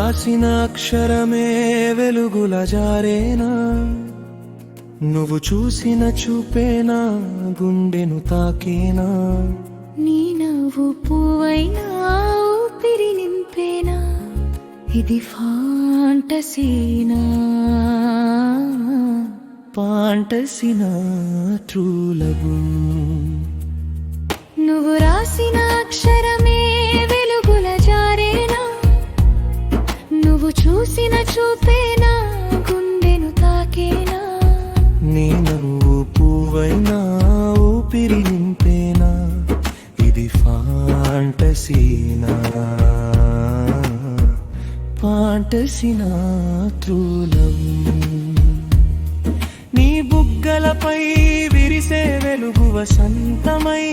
రాసిన అక్షరమే వెలుగుల జారేనా, నువ్వు చూసిన చూపేనా గుండెను తాకేనా. నీ నవ్వు పువ్వైనా ఊపిరి నింపేనా, ఇది ఫాంటసీనా ఫాంటసీనా ట్రూ లవ్. నువ్వు రాసిన అక్షరమే వెలుగుల జారేనా, నువ్వు చూసిన చూపేనా గుండెను తాకేనా. నీ నవ్వు పువ్వైనా ఊపిరి నింపేనా, ఇది ఫాంటసీనా ఫాంటసీనా ట్రూ లవ్. నీ బుగ్గలపై విరిసే వెలుగు వసంతమై,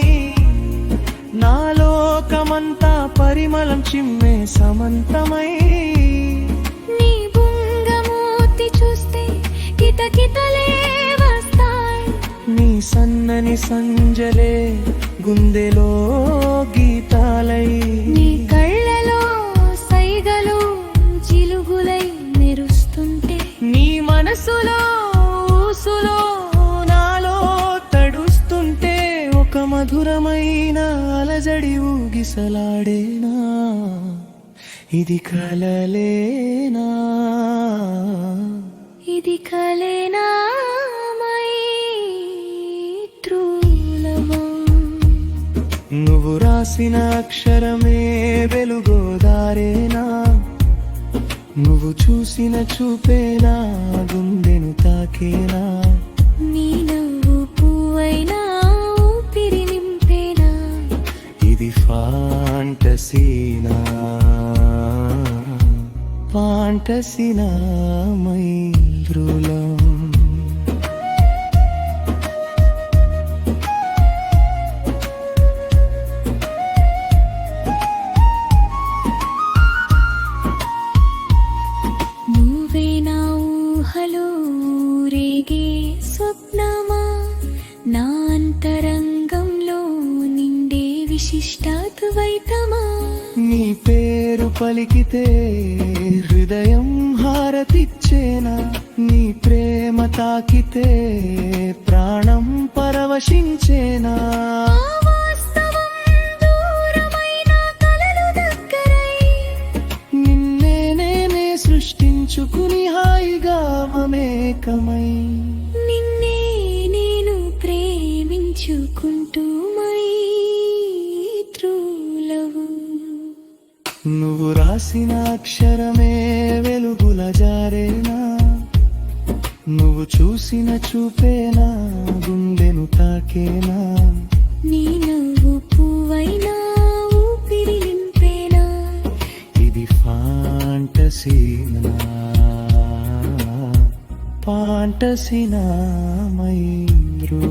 నా లోకమంతా పరిమళం చిమ్మే సమంతమై. నీ బుంగమూర్తి చూస్తే కితకితలే వస్తాయి, నీ సన్నని సంజలే గుండెలో గీతాలై. నీ కళ్ళలో సైగలు చిలుగులై మెరుస్తుంటే, నీ మనసులో ఊసులో నాలో తడుస్తుంటే, ఒక మధురమైన అలజడి ఊగిసలాడేనా, ఇది కలలేనా ఇది కలేనా మై ట్రూ లవ్. నువ్వు రాసిన అక్షరమే వెలుగోదారేనా, నువ్వు చూసిన చూపేనా గుండెను తాకేనా. నీ నవ్వు పువ్వైనా ఊపిరి నింపేనా, ఇది ఫాంటసీనా ఫాంటసీనా మై ట్రూ లవ్. నువ్వే నా ఊహలో రేగే స్వప్నమా, నా అంతరంగంలో నిండే విశిష్టాద్వైతమా. నీ పేరు పలికితే హృదయం హారతిచ్చేనా, నీ ప్రేమ తాకితే ప్రాణం పరవశించేనా. వాస్తవం దూరమైన కలలు దగ్గరై, నిన్నే నేనే సృష్టించుకుని హాయిగా మమేకమై. నిన్నే నేను ప్రేమించుకుంటూ మై ట్రూ లవ్. నువ్వు రాసిన అక్షరమే వెలుగుల జారేనా, నువ్వు చూసిన చూపేనా గుండెను తాకేనా. నీ నవ్వు పువ్వైనా ఊపిరి నింపేనా, ఇది ఫాంటసీనా ఫాంటసీనా మై ట్రూ.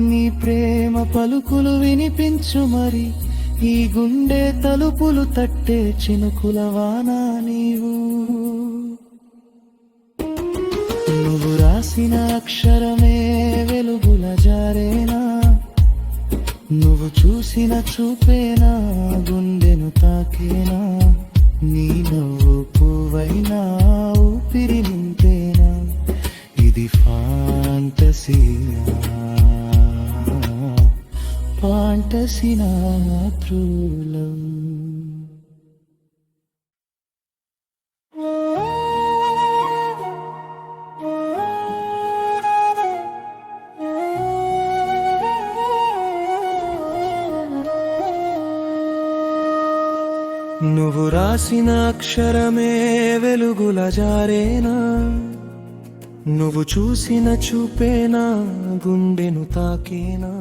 నీ ప్రేమ పలుకులు వినిపించు మరి, ఈ గుండె తలుపులు తట్టే చినుకులవానా నీవు. నువ్వు రాసిన అక్షరమే వెలుగుల జారేనా, నువ్వు చూసిన చూపేనా గుండెను తాకేనా. నీ నవ్వు పువ్వైనా ఊపిరి నింపేనా, ఇది ఫాంటసీనా ఫాంటసీనా ట్రూ లవ్. నువ్వు రాసిన అక్షరమే వెలుగుల జారేనా, నువ్వు చూసిన చూపేనా గుండెను తాకేనా.